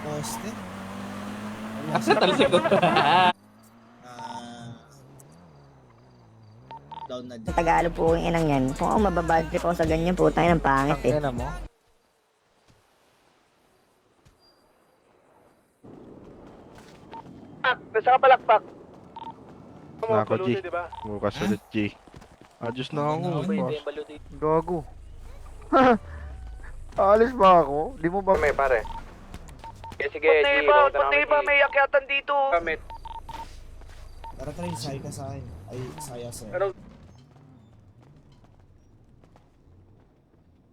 poste. Asa talsik ko? Down na Sa din. Tagalog po yung inang yan. Kung ako mababadtrip ako sa ganyan po, tayo ng pangit eh. Tangina mo. Nasa kapalakpak. Nako, G. Diba? Bukas ulit, G. Adjust na ako. boss. Gago. Alis ba ako? Di mo ba? May pare. Sige, G. Pati ba may akyatan dito? Gamit. Tara try, say ka sa akin. Ay, saya sir. Ano?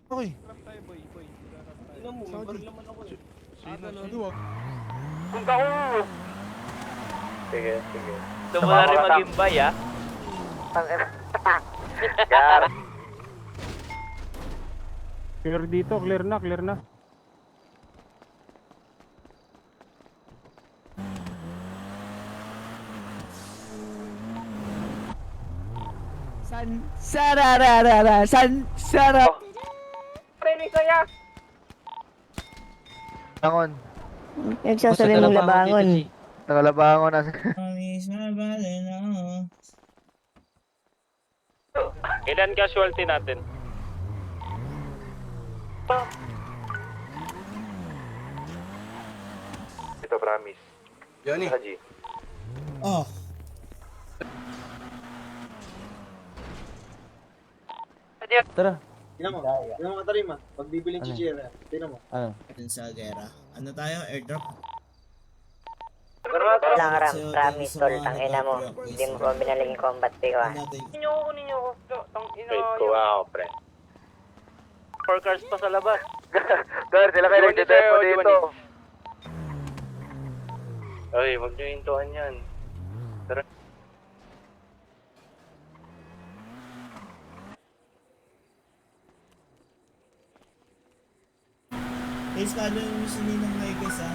Okay. Tingnan mo, may baril naman ako eh. Kung kako. Sige. Ito mo na rin mag-imbay ah. Gar. Clear dito, clear na. Sarap! Training saya. Tangon. Nagsasabi mong labangon. Nakalabangon na. Promise my body now. Ilan casualty natin? Ito promise. Johnny. Haji. Oh, Tingnan mo Katarima, pag bibiling chichira, tingnan mo. dun sa gera. Ano tayo? Airdrop? Lang promise tol, tangina mo. Hindi mo pa binaling yung combat pay ko ah. Ano natin? Kunin nyo ako. Wait ko ako, pre. 4 cars pa sa labas. Gar, sila kayo nagdedepo dito. Ay, wag nyo hintuan yan. Guys, paano yung sininang may guys ah?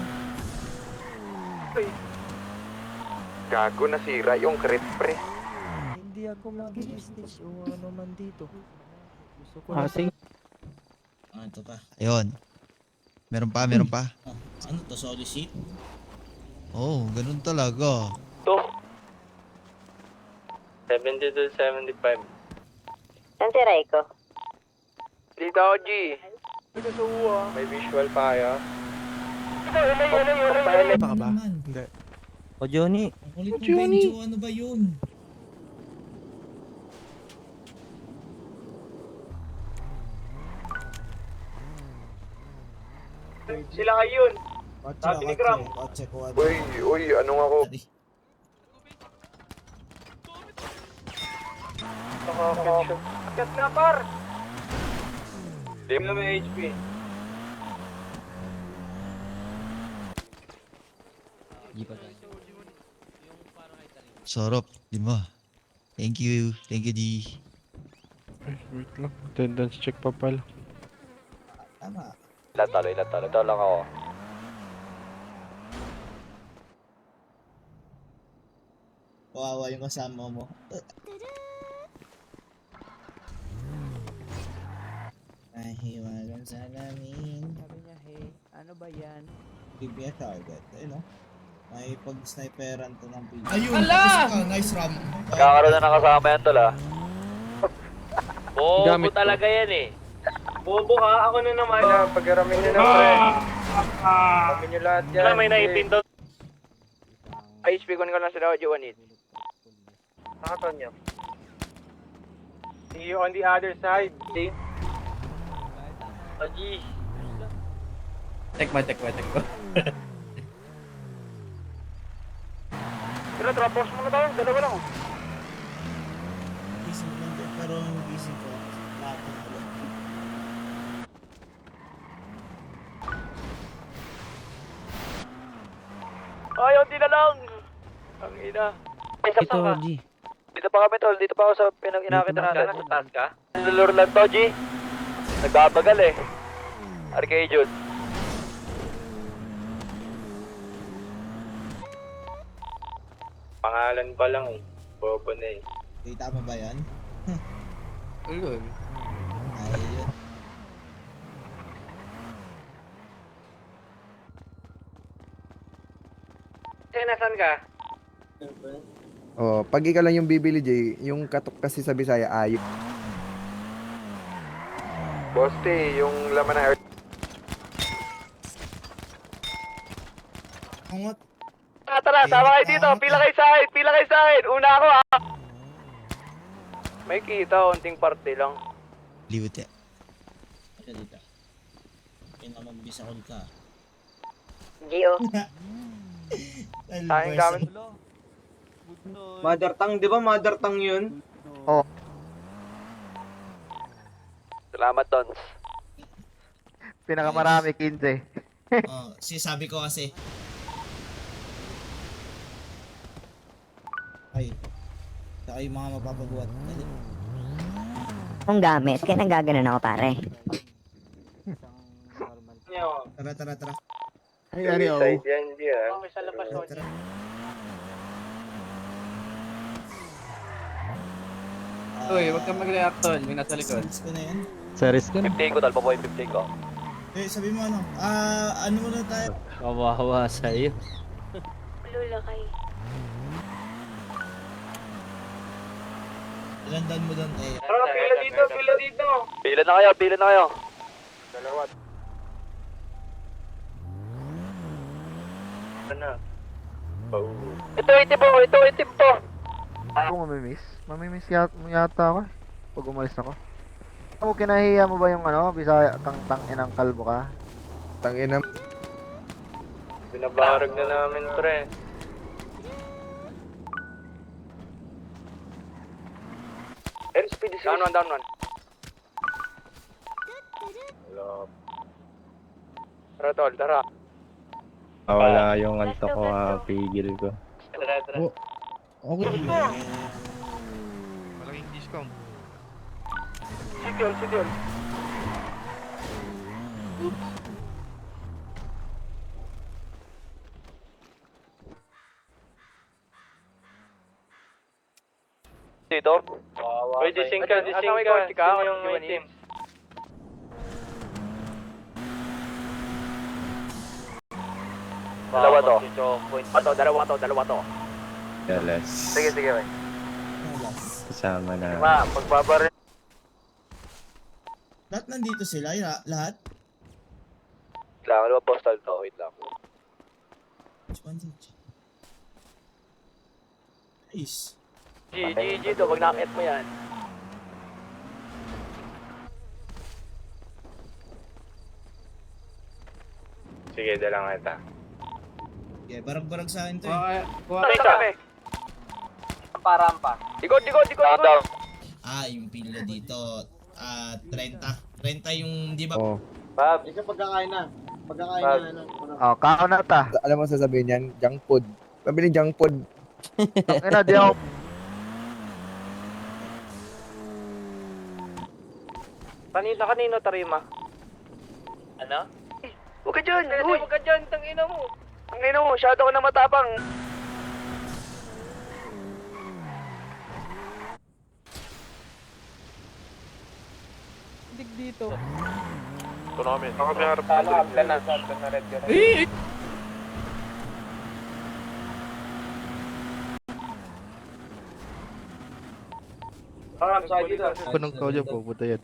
Gago, nasira yung crit, pre. Hindi ako mag-i-stitch o ano man dito. Gusto ko Sige. Ah, ito pa. Ayun. Meron pa. Ah, ano to? Solicit? Oh, ganun talaga. 70 to 75. Saan si Raiko? Dito ako, G. May visual pa kaya. Ilay. Baka ba? Hindi. O Johnny, Ang kulit mo, Benjo. Ano ba yun? Sila kayo yun. Kotse, Sabi ni Gram. Kotse, kuwan. Uy, anong ako? Akyat na, par. Di mo may HP. Sarap, di ba? Thank you, D. Ay, wait lang. Attendance check pa pala. Tama. Ilan talo. Ito lang ako. Kawawa yung kasama mo. Nahiwagan sa lamin. sabi niya, hey, ano ba yan? Give me a target. Ayun o. May pag-sniperan to ng pili. Ayun! Ala! Nice ram. Kakaroon na nakasama yan tol ah. Bobo talaga yan eh. Bobo ka, ako na naman. Pag-aramin nyo na pre. Aramin nyo lahat yan. May naipin to. HP ko lang sila audio 1 Nakaton nyo. See you on the other side. See? Aji. Check mo. Sila, drop box muna tayo. Dalawa lang. Gising ko lang din. Pero yung gising ko, lahat ng ulit. Ayaw, di na lang. Ang ina. Ito, G. Dito pa kami tol. Dito pa ako sa pinag-inakita natin. Nasa taas ka? Nalulur lang to, G. Nagbabagal eh. Arcade yun. Pangalan pa lang eh. Bobo na eh. Okay, tama ba yan? Ayun. Ayun. Nasaan ka? Oh, pag ikaw lang yung bibili, Jay, yung katok kasi sa Bisaya, ayok. Boste, yung laman ng Angot. Tara, sama kayo dito. Pila kayo sa akin. Pila kayo sa akin. Una ako, ha. May kita, unting parte lang. Liwit ya. Ito dito. Pinamagbisakol ka. Gio. Sayang gamit. Mother tongue, di ba mother tongue yun? Salamat, Dons. pinakamarami, 15. Oh, sabi ko kasi. Ay. Saka yung mga mapapabuhat. Dali. Kung gamit, kaya nagaganon ako pare. Tara. Ay, ano, Side yan, G, ha. Tara. Uy, huwag kang mag-react tol. May nasa likod. Sales ko na yan. Series ka na. 50 ko, tal. Papoy 50 ko. Sabi mo ano? Ano muna tayo? Kawawa sa'yo. Lula kay. Ilandan mo doon eh. Tara, pila dito, pila dito. Pila na kayo. Dalawa. Ano? Ito itim to. Ako mamimiss yata ako pag umalis ako. Ako kinahiya mo ba yung ano, Bisaya, tang inang kalbo ka? Tang ina. Binabarag na namin, pre. Airspeed is... Down one. Hello. Tara, tol, tara. Wala yung anto ko, pigil ko. Tara. Okay. Malaking discount. Sit yun. Dito? Pwede sing ka. Asan may kotse ka? Sino yung may team? Dalawa to. Yalas. Sige, wait. Kasama na. Magbabaril. Lahat nandito sila? Lahat? Kailangan ba postal to? Wait lang. Nice. G to, pag nakit mo yan. Sige, dalang kita. Okay, barag-barag sa akin to eh. Kami. Parampa. Ikot. Yung pila dito. 30. 30 yung, di ba? Oh. Bob. Ikaw pagkakain na. Pagkakain na, ano. Oh, kao na ta. Alam mo sasabihin yan, junk food. Pabili junk food. Ina, di ako. Kanino, Tarima? Ano? Huwag ka dyan, tangina mo. Tangina mo, masyado ka na matapang. Dig dito. Ito namin. Ako may harap na red ka. Sa dito. Punong ko dyan, pupunta yan.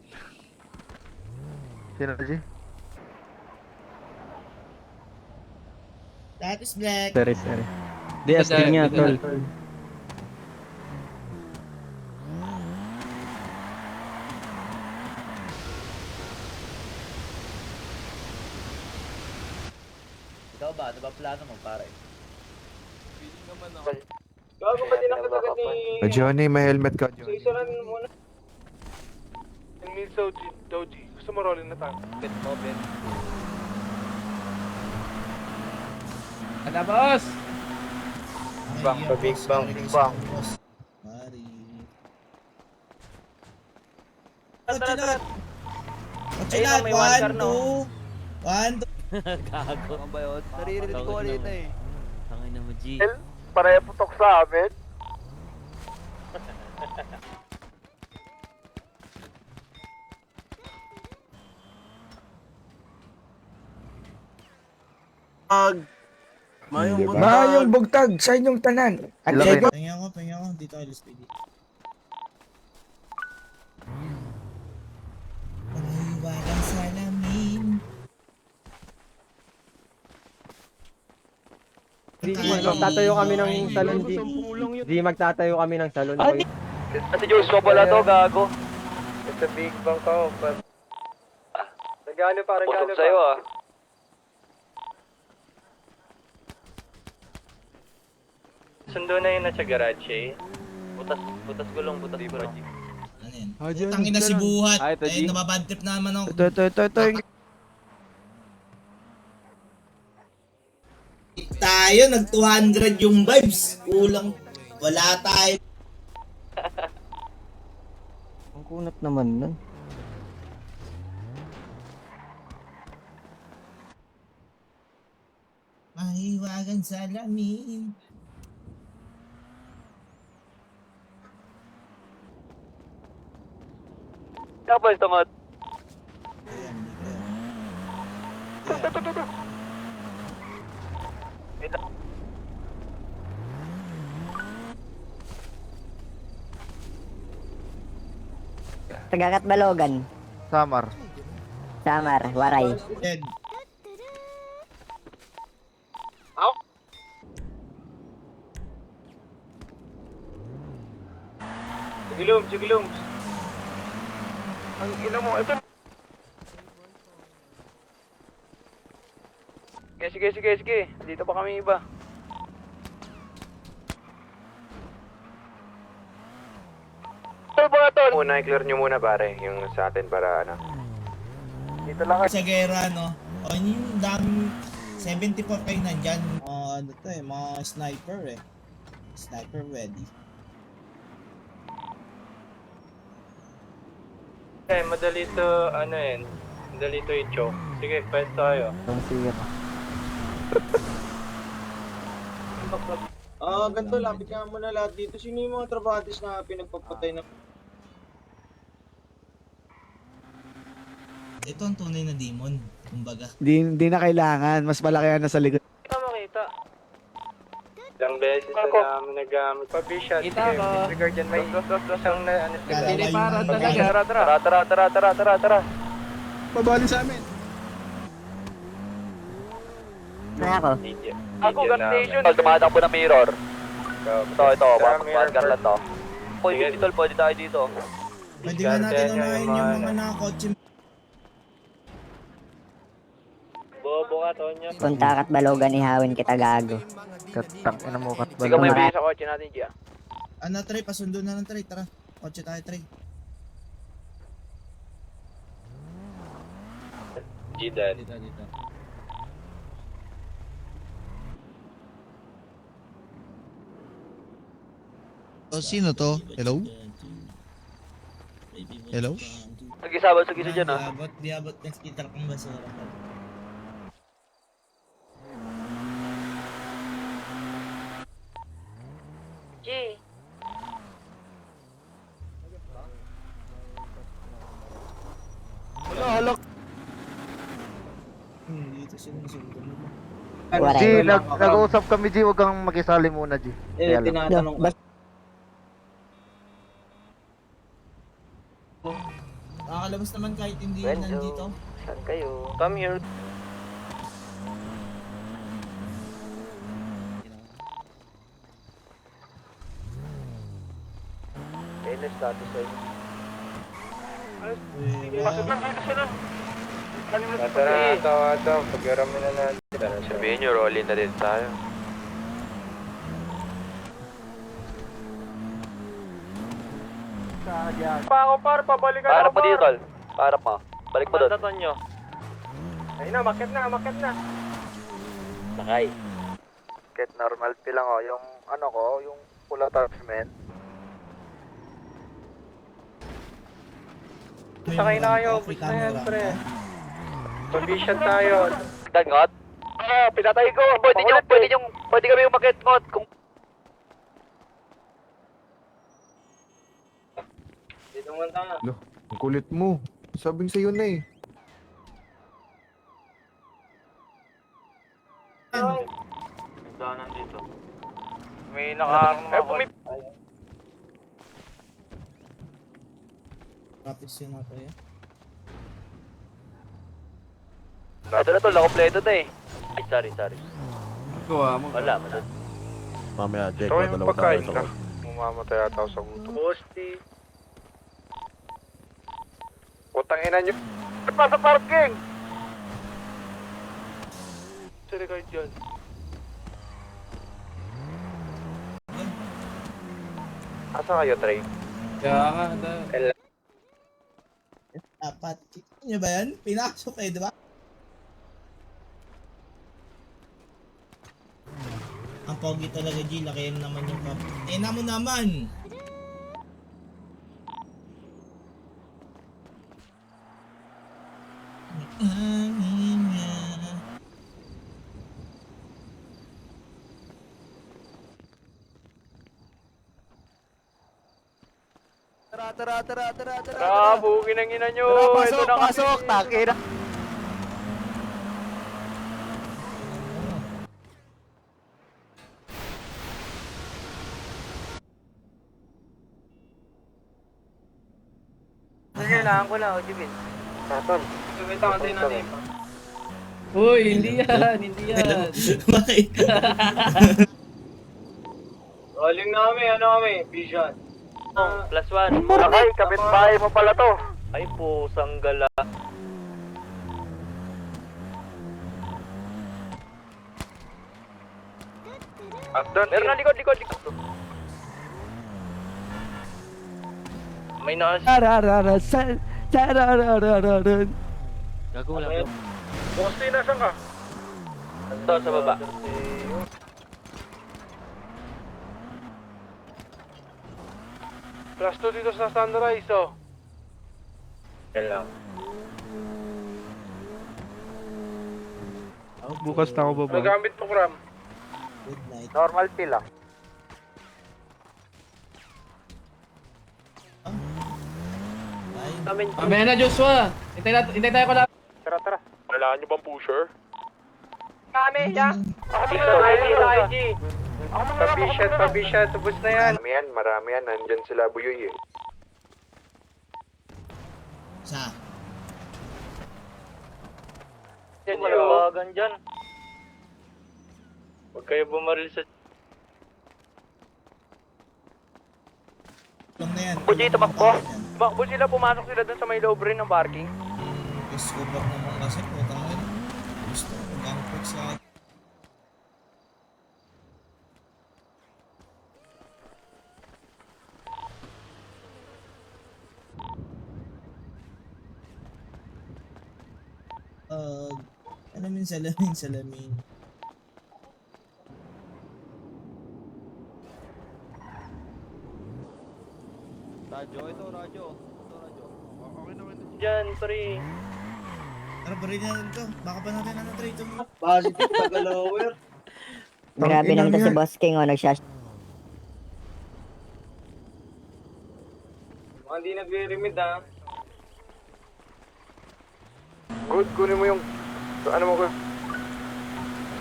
Sino G? That is black. Series. Di, asking niya, tol. Ikaw ba? Ano ba plano mo, pare? Gago ba din ang kasagat ni... Johnny, may helmet ka, Johnny. Isa lang muna. Yung Neil Doji. Gusto mo rolling na tayo? Get mo, Ben. Ano, boss? Bang. Pari. Tara. Watch may out, one car, 1, 2. 1, 2. Gago. Ano ba yun? Naririnig ko kanina eh. Tangin na mo, G. Pareha putok sa amin. Maayong bugtag sa inyong tanan. At Jacob, Pahinga ko. Dito kay LSPD. Panghiwagang salamin. Magtatayo kami ng salon di. Di magtatayo kami ng salon. Ate Joshua pala to, gago. It's a big bang to. Regalo pa, Pusog sa'yo ah. Sundo na yun na sa garage eh. Butas gulong, butas gulong. Ano yan? Diyan, Tangin na si Buhat. Ay, ito, G. Nababad trip na naman ako. ito. Tayo, nag 200 yung vibes. Kulang. Wala tayo. Ang kunat naman nun. Mahiwagang salamin. Tapos tungot. Ayan, dito. Tagakat Balogan. Samar. Samar, Waray. Dead. Sigilum. Ang ina mo, ito. Sige. Dito pa kami iba. Muna, i-clear nyo muna pare, yung sa atin para ano. Dito lang Sa gera, no? O, yun yung dami. 74 kayo nandyan. Ano to eh, mga sniper eh. Sniper ready. Madali to, madali to i-choke. Sige, pwede tayo. Ang sira. Ganito, lapit ka muna lahat dito. Sino yung mga trabahadis na pinagpapatay na... Ito ang tunay na demon, kumbaga. Hindi na kailangan. Mas malaki na sa likod. Kita makita. Ilang beses na namin nagamit. Pabishat. Kita ko. Disregard dyan, may isang na ano. Para Tara. Pabali sa amin. Na ako. Ako, gas station. Tumatakbo ng mirror. Ito, bakit lang to. Pwede tayo dito. Pwede nga natin unahin yung mga nakakotse. Bobo ka, Tonyo. Kung takat Balogan, ihawin kita gago. Katang ina mo kat Sige, may balo. bilis sa kotse natin, Gia. Ano, Trey? Pasundo na ng Trey. Tara. Kotse tayo, Trey. Jidan. Dito. Oh, sino to? Hello? Hello? Nag-isabot sa gisa dyan, ah. Di abot next kita kang basura. Dito sila nasundo mo. Waray. G, nag-uusap kami G, wag kang makisali muna G. Kaya lang. Tinatanong ko. Nakakalabas naman kahit hindi yun nandito. Saan kayo? Come here. Kailan status ay? Tara, pag-aramin na natin. Sabihin nyo, rolling na din tayo. Para mo dito, tol. Para mo. Balik mo doon. Tonyo. Ayun na, makit na. Sakay. Kahit normal feel lang oh, yung ano ko, yung full attachment. Sakay na kayo, push na yan, pre. Pabishat tayo. Dangot? Oo, pinatay ko. Pwede kami umakit, ngot. Kung Dito mo tayo. Ang kulit mo. Sabing sa'yo na eh. Daanan dito. May nakakarang mga... Tapos yun ako eh. Ito na to, kompleto to eh. Ay, sorry. Gawa mo. Wala. Mamaya, check. Ito yung pagkain ka. Mamamatay ata ako sa gutom. Posti. Putang ina nyo. Pa sa parking! Sorry kayo dyan. Asa kayo, Trey? Dapat. Kita nyo ba yan? Pinasok eh, di ba? Ang pogi talaga, G. Laki naman yung pop. Eh, namo naman! Tara, bugin ang ina nyo! Ito na kasi! Takira. Kailangan ko lang, Ojibin. Taton. Sumita kasi natin. Uy, hindi yan. Bakit? Rolling na kami, ano kami? Vision. +1. Ay, kapitbahay mo pala to. Ay, pusang gala. Doon, meron na likod. May naas. Posti, nasan ka? Ito, sa baba. +2 dito sa Sunrise, oh. Kailang. Bukas na ako baba. Nagamit mo, Kram. Good night. Normal peel lang. Bye. Mamaya na, Joshua. Hintay tayo ko lang. Tara. Kailangan nyo bang pusher? Kami, ya. IG. Pabisyan, tubos na yan. Marami yan. Nandyan sila, Buyoy eh. Sa. Yan, iwagan dyan. Huwag kayo bumaril sa... Lang na yan. Buji, tumakbo. Tumakbo sila, pumasok sila dun sa may loob rin ng parking. Discover naman kasi po. Tangin. Gusto. Gangpag sa... salamin. Radyo. Okay naman. Dyan, pre. Tara, bari na ito. Baka pa natin trade mo. Positive pag-lower. Grabe naman to si Boss King, oh, nagshash. Mukhang di nagre-remit ah. Good, kunin mo yung... Ano mo ko?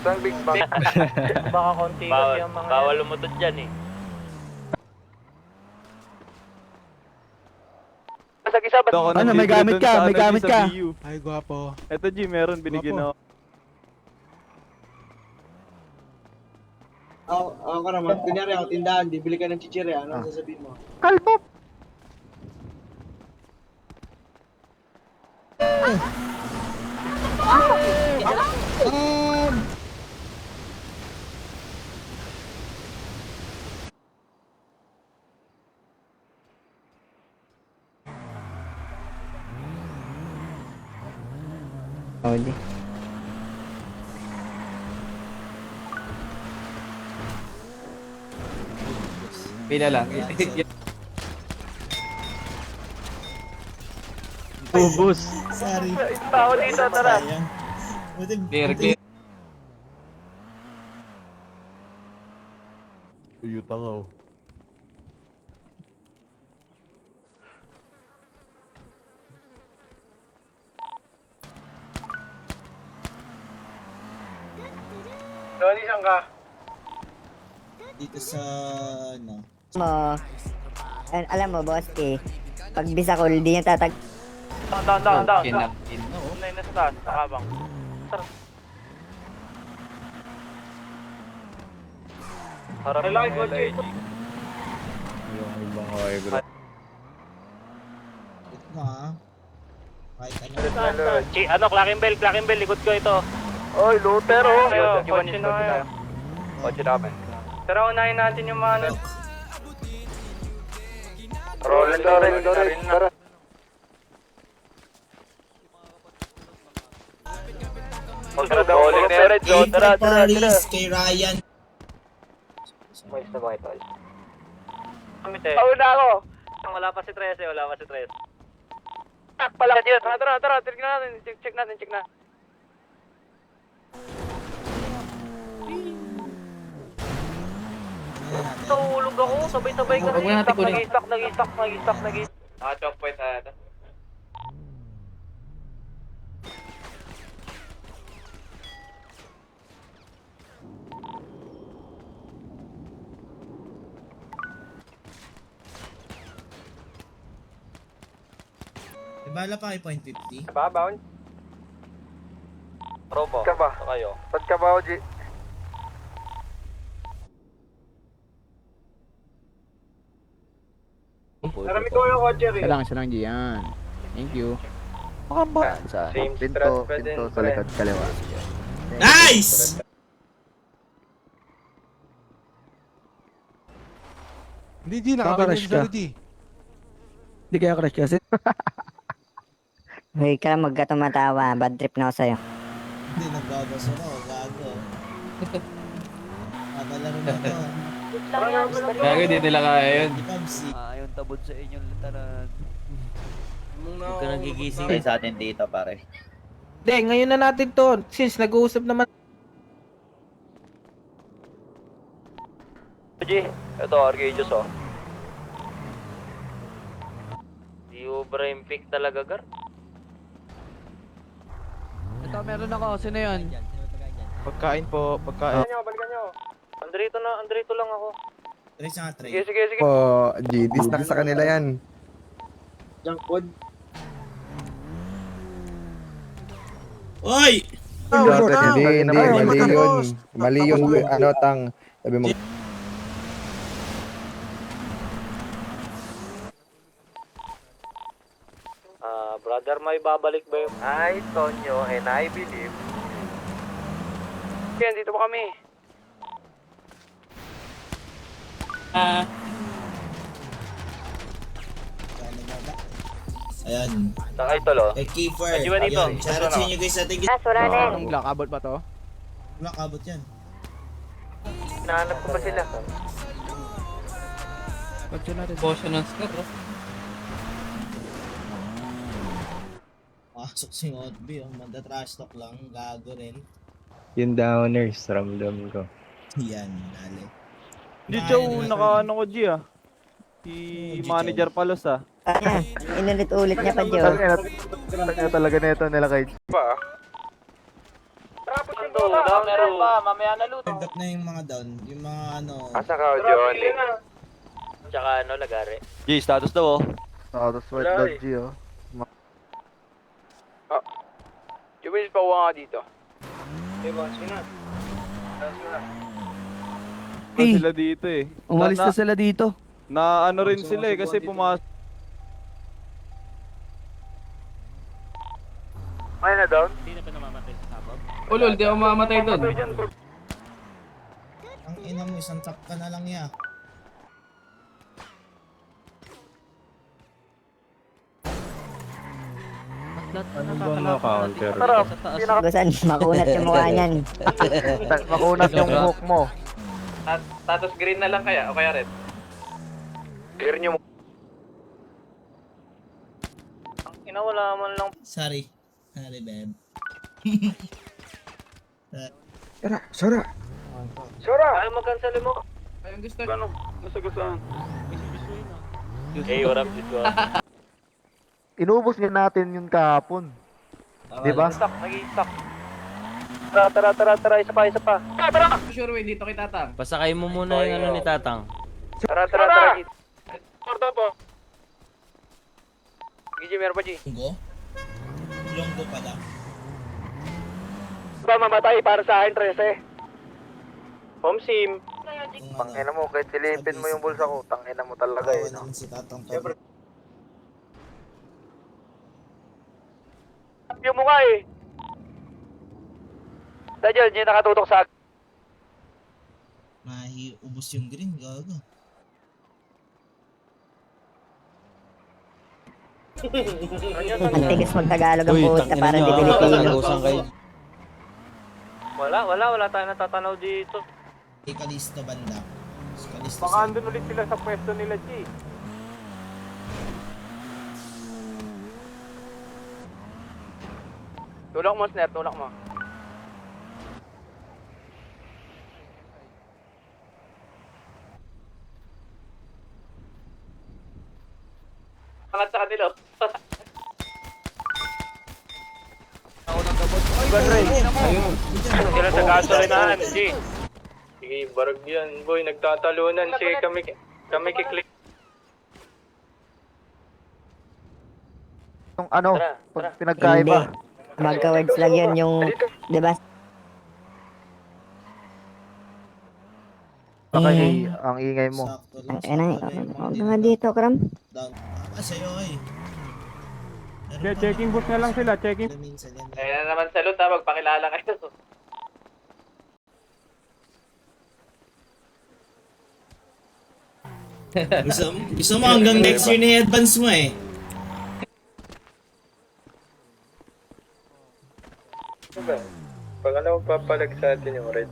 Saan big bang? Baka konti kasi ang mga... Bawal lumutot dyan eh. Isa ba? Ano, may gamit ka. Ay, gwapo. Eto G, meron binigyan ako. Ako ka naman, kunyari ako tindahan, bibili ka ng chichiri, ano sasabihin mo? Kalbo. Audi. Pila lang. Ubus. Sorry. Tao dito, tara. Sayang. Buti, Clear. Uyutang ako. Donnie, saan ka? dito sa ano. Mo, alam mo, boss, pag bisakol, di niya tatag... Down. Online na sa kabang. Harap na LIG. Wait mo ha. Kahit ano. Ano, Clacking Bell, likod ko ito. Oy, looter oh. Kotse na kayo. Kotse namin. Pero unahin natin yung mga ano. Rolling na. April Paris kay Ryan. Umalis na ba ito? Pauna ako. Wala pa si 13. Tak pala dyan. Tara. Tignan natin. Check na. Nahulog ako. Sabay-sabay ka. Nag-i-stock. Chop point ata. Ibala pa kay point 50. Babaw. Robo. Ka ba? Kayo. Ba't ka ba, Oji? Marami ko yung kotse rin. Isa lang, Gian. Thank you. Pinto sa likod kaliwa. Nice! Hindi, nakakarash ka. Hindi kaya crash kasi. Hoy, ka lang magkatumatawa. Bad trip na ako sa'yo. Hindi, nagbabaso na ako. Gago. Kakalaro na to. Gago, di nila kaya yun. Di Pabsi. Yung tabod sa inyong litaran. Huwag ka nagigising. Sa atin dito, pare. Hindi, ngayon na natin to. Since nag-uusap naman. Oji, ito, Arcadius oh. Di brain pick talaga, Gar. Ito, meron ako. Sino yun? Pagkain po, pagkain. Balikan nyo. Andrito lang ako. Trace nga, Trey. Sige. Oh, GDs na sa kanila yan. Junk food. Oy! Mali yun, ano, tang. Sabi mo. Brother, may babalik ba yun? I, Tonyo, and I believe. Yan, dito pa kami. Ayan. Sakay tolo. Kay Kiefer. Medyo ba dito? Ayun. Shoutout sa inyo guys sa ating Wala na yan. Black abot ba to? Wala kabot yan. Nahanap ko pa sila. Potion ng scar, bro. Pasok si Otby. Manda trash talk lang. Gago rin. Yung downers, ramdam ko. Yan. Dali. Di Chow, naka-ano ko, G ah. Si Manager Palos ah. Inulit-ulit niya pa, Joe. Tangina talaga nito nila kay Tapos yung down, meron pa. Mamaya na loot. Hold up na yung mga down. Yung mga ano. Asa ka, John? Tsaka ano, lagari. G, status daw oh. Status white dog G oh. Jubilis pa uwa nga dito. Sila dito eh. Umalis na sila dito. Na ano rin sila eh, kasi pumasok. Ay na down? Ulol, di ako mamamatay doon. Ang ina mo, isang tap ka na lang ya. Ano ba na-counter? Gusan, makunat yung mukha niyan. Makunat yung hook mo. Status green na lang kaya, o kaya red? Clear nyo mo. Ang ina, wala man lang. Sorry. Sorry, babe. Sara. Ay, mag-cancel mo. Ayun gusto. Ano? Nasagasaan. Hey, what up, dito ah. Inubos nga natin yun kahapon. Di ba? Nag-i-stock. Tara, isa pa. Sure way, dito kay Tatang. Pasakay mo muna yung ano ni Tatang. Tara. Porto po. Gigi, meron pa, G. Longgo? Longgo pala. Ba, mamatay para sa akin, 13. Home sim. Kung Tangina mo, kahit silipin mo yung bulsa ko, tangina mo talaga eh, no? naman si Tatang pero Yung mukha eh. Dahil yun nakatutok sa akin. ubos yung green, gago. Ang tigas mag-Tagalog ang puta para di Pilipino. Wala tayo natatanaw dito. May Kalisto banda. Kalisto Baka andun ulit sila sa pwesto nila, G. Tulak mo, Snare, tulak mo. Angat sa kanila. Sila sa gasolinahan, G. Sige, barag yan, boy. Nagtatalunan si kami kiklik. Yung ano, Tara. pag pinagkaiba. Magka-words lang yun yung, di ba? Okay, ang ingay mo. sakto lang. Huwag nga dito, Kram. Down. Sa'yo ay. Checking booth na lang sila, checking. Minsan yan. Ayan na naman salute ha, magpakilala kayo. Gusto mo hanggang next year na i-advance mo eh. Diba? Pag ano papalag sa atin yung red.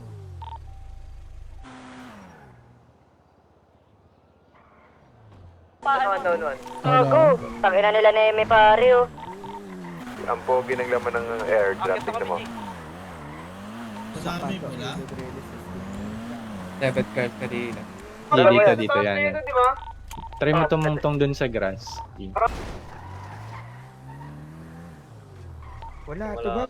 Ano? Gago! Tangina nila na Eme pare oh. Ang pogi ng laman ng airdrop, tignan mo. Kasama yung pula. Dapat card ka dito. Dito yan. Try mo tumungtong dun sa grass. Wala, ito ba?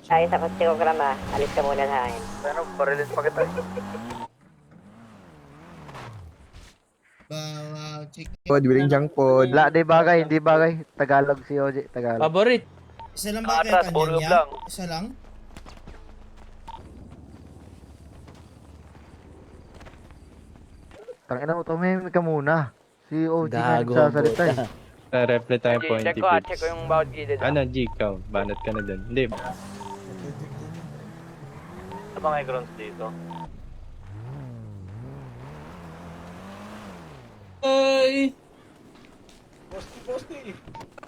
Ay, sa kotse ko, Kram ah. Alis ka muna sa akin. Ano, parilis pa kita. Bawag chick. Wala, di bagay. Tagalog si OJ, Tagalog. Paborit. Isa lang ba kaya kanya niya? Isa lang? Tangina mo, tumimik ka muna. Si OJ nga Gago, nagsasalita eh. Reply tayo point Check ko yung bawat gilid. Ano, G, ikaw? Banat ka na dun. Hindi. Ano ba may grounds dito? Ay!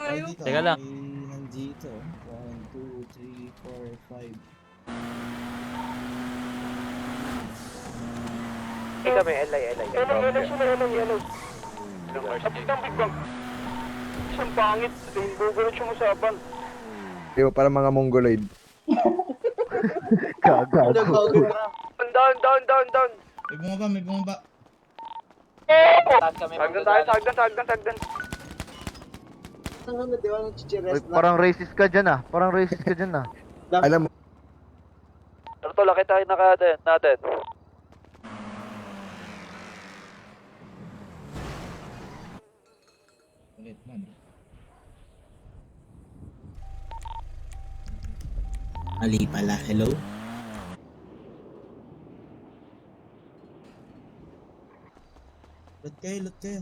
Ay, dito. Teka lang. May nandito. 1, 2, 3, 4, 5. Hindi kami, LI. Isang pangit, rainbow ganun yung usapan. Di ba para mga mongoloid? Gago. Down. May bumaba. Sagdan. Ano, di ba nag-chichires Uy, parang racist ka dyan ah. Alam mo, Ito, laki tayo natin. Ulit man. Ali pala, hello? Lot kayo.